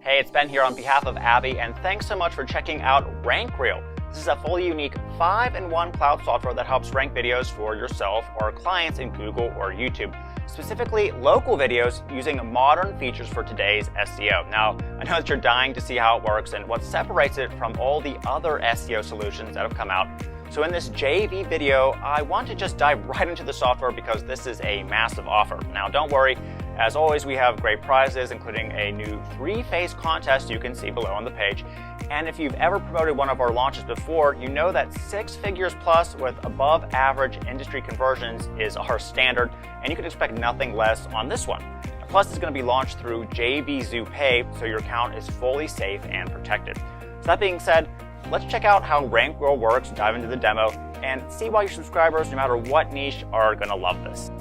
Hey, it's Ben here on behalf of Abby, and thanks so much for checking out RankReel. This is a fully unique 5-in-1 cloud software that helps rank videos for yourself or clients in Google or YouTube, specifically local videos using modern features for today's SEO. Now, I know that you're dying to see how it works and what separates it from all the other SEO solutions that have come out. So in this JV video, I want to just dive right into the software because this is a massive offer. Now, don't worry. As always, we have great prizes, including a new 3-phase contest you can see below on the page. And if you've ever promoted one of our launches before, you know that 6 figures plus with above average industry conversions is our standard, and you can expect nothing less on this one. Plus, it's going to be launched through JVZoo Pay, so your account is fully safe and protected. So that being said, let's check out how RankReel works, dive into the demo, and see why your subscribers, no matter what niche, are going to love this.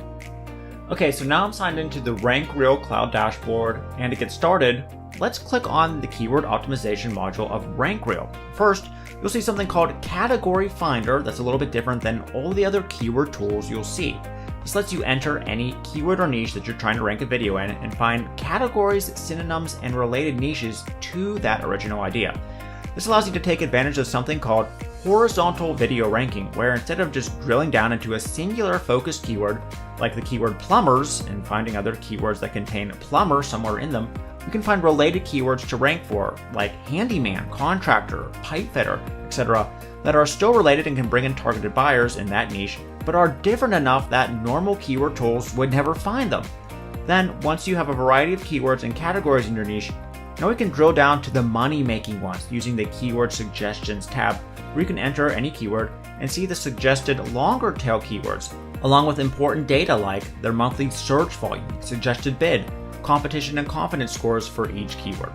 Okay, so now I'm signed into the RankReel Cloud dashboard, and to get started, let's click on the keyword optimization module of RankReel. First, you'll see something called Category Finder that's a little bit different than all the other keyword tools you'll see. This lets you enter any keyword or niche that you're trying to rank a video in and find categories, synonyms, and related niches to that original idea. This allows you to take advantage of something called horizontal video ranking, where instead of just drilling down into a singular focused keyword, like the keyword plumbers, and finding other keywords that contain plumber somewhere in them, you can find related keywords to rank for, like handyman, contractor, pipe fitter, etc., that are still related and can bring in targeted buyers in that niche, but are different enough that normal keyword tools would never find them. Then, once you have a variety of keywords and categories in your niche, now we can drill down to the money-making ones using the Keyword Suggestions tab, where you can enter any keyword and see the suggested longer tail keywords, along with important data like their monthly search volume, suggested bid, competition and confidence scores for each keyword.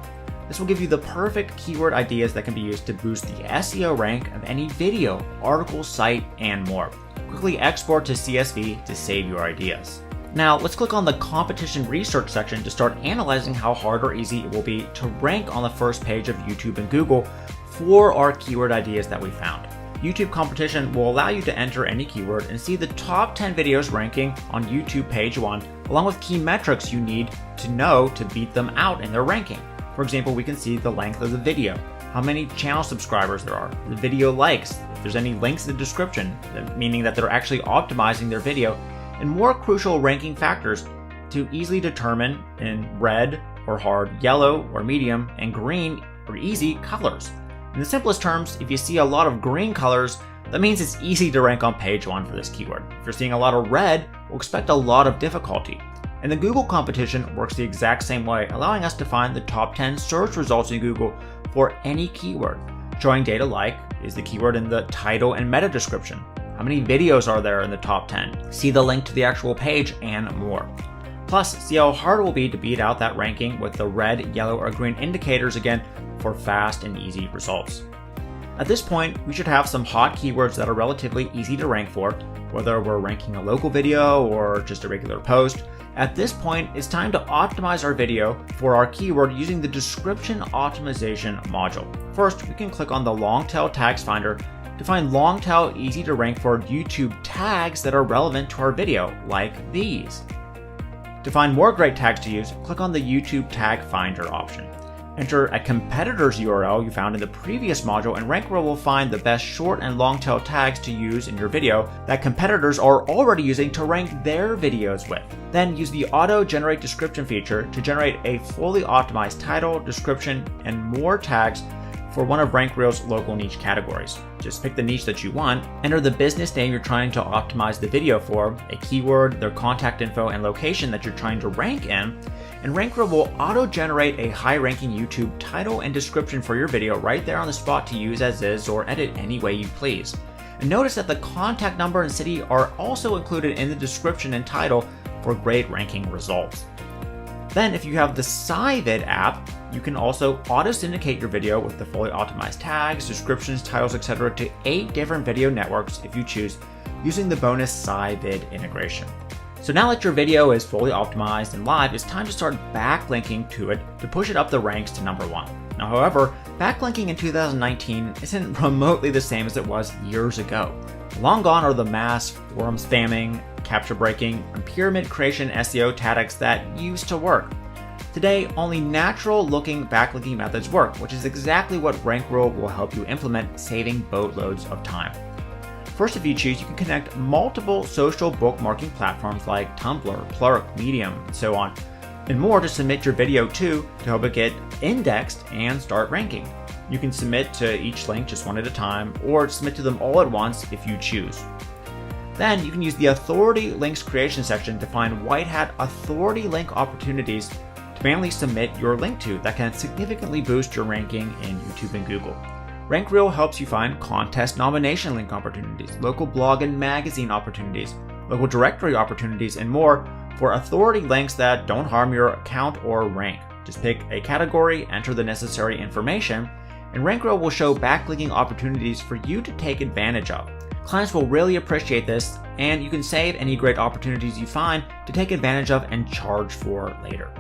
This will give you the perfect keyword ideas that can be used to boost the SEO rank of any video, article, site, and more. Quickly export to CSV to save your ideas. Now, let's click on the competition research section to start analyzing how hard or easy it will be to rank on the first page of YouTube and Google for our keyword ideas that we found. YouTube competition will allow you to enter any keyword and see the top 10 videos ranking on YouTube page 1, along with key metrics you need to know to beat them out in their ranking. For example, we can see the length of the video, how many channel subscribers there are, the video likes, if there's any links in the description, meaning that they're actually optimizing their video, and more crucial ranking factors to easily determine in red or hard, yellow or medium, and green or easy colors. In the simplest terms, if you see a lot of green colors, that means it's easy to rank on page 1 for this keyword. If you're seeing a lot of red, we'll expect a lot of difficulty. And the Google competition works the exact same way, allowing us to find the top 10 search results in Google for any keyword, showing data like, is the keyword in the title and meta description? How many videos are there in the top 10? See the link to the actual page and more. Plus, see how hard it will be to beat out that ranking with the red, yellow, or green indicators again for fast and easy results. At this point, we should have some hot keywords that are relatively easy to rank for, whether we're ranking a local video or just a regular post. At this point, it's time to optimize our video for our keyword using the description optimization module. First, we can click on the long tail tags finder to find long tail easy to rank for YouTube tags that are relevant to our video, like these. To find more great tags to use, click on the YouTube Tag Finder option. Enter a competitor's URL you found in the previous module, and RankReel will find the best short and long tail tags to use in your video that competitors are already using to rank their videos with. Then use the Auto Generate Description feature to generate a fully optimized title, description, and more tags for one of RankReel's local niche categories. Just pick the niche that you want, enter the business name you're trying to optimize the video for, a keyword, their contact info, and location that you're trying to rank in, and RankReel will auto-generate a high-ranking YouTube title and description for your video right there on the spot to use as is or edit any way you please. And notice that the contact number and city are also included in the description and title for great ranking results. Then, if you have the SciVid app, you can also auto-syndicate your video with the fully optimized tags, descriptions, titles, etc. to 8 different video networks if you choose, using the bonus SciVid integration. So now that your video is fully optimized and live, it's time to start backlinking to it to push it up the ranks to number 1. Now, however, backlinking in 2019 isn't remotely the same as it was years ago. Long gone are the mass forum spamming, capture breaking, and pyramid creation SEO tactics that used to work. Today, only natural-looking backlinking methods work, which is exactly what RankReel will help you implement, saving boatloads of time. First, if you choose, you can connect multiple social bookmarking platforms like Tumblr, Plurk, Medium, and so on, and more to submit your video to help it get indexed and start ranking. You can submit to each link just one at a time, or submit to them all at once if you choose. Then you can use the Authority Links Creation section to find Whitehat Authority Link opportunities to manually submit your link to that can significantly boost your ranking in YouTube and Google. RankReel helps you find contest nomination link opportunities, local blog and magazine opportunities, local directory opportunities, and more for authority links that don't harm your account or rank. Just pick a category, enter the necessary information, and RankReel will show backlinking opportunities for you to take advantage of. Clients will really appreciate this, and you can save any great opportunities you find to take advantage of and charge for later.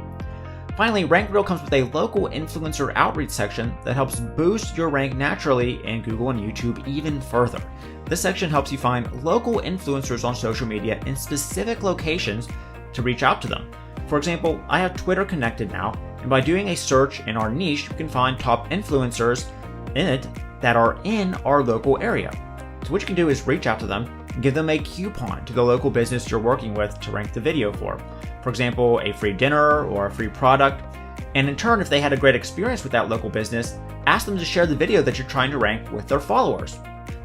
Finally, RankReel comes with a local influencer outreach section that helps boost your rank naturally in Google and YouTube even further. This section helps you find local influencers on social media in specific locations to reach out to them. For example, I have Twitter connected now, and by doing a search in our niche, you can find top influencers in it that are in our local area. So what you can do is reach out to them and give them a coupon to the local business you're working with to rank the video for. For example, a free dinner or a free product. And in turn, if they had a great experience with that local business, ask them to share the video that you're trying to rank with their followers.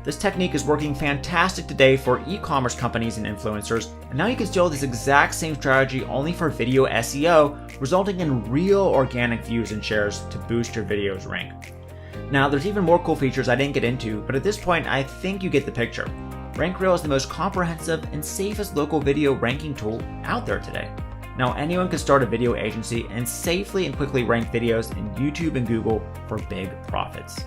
This technique is working fantastic today for e-commerce companies and influencers, and now you can steal this exact same strategy only for video SEO, resulting in real organic views and shares to boost your video's rank. Now, there's even more cool features I didn't get into, but at this point, I think you get the picture. RankReel is the most comprehensive and safest local video ranking tool out there today. Now, anyone can start a video agency and safely and quickly rank videos in YouTube and Google for big profits.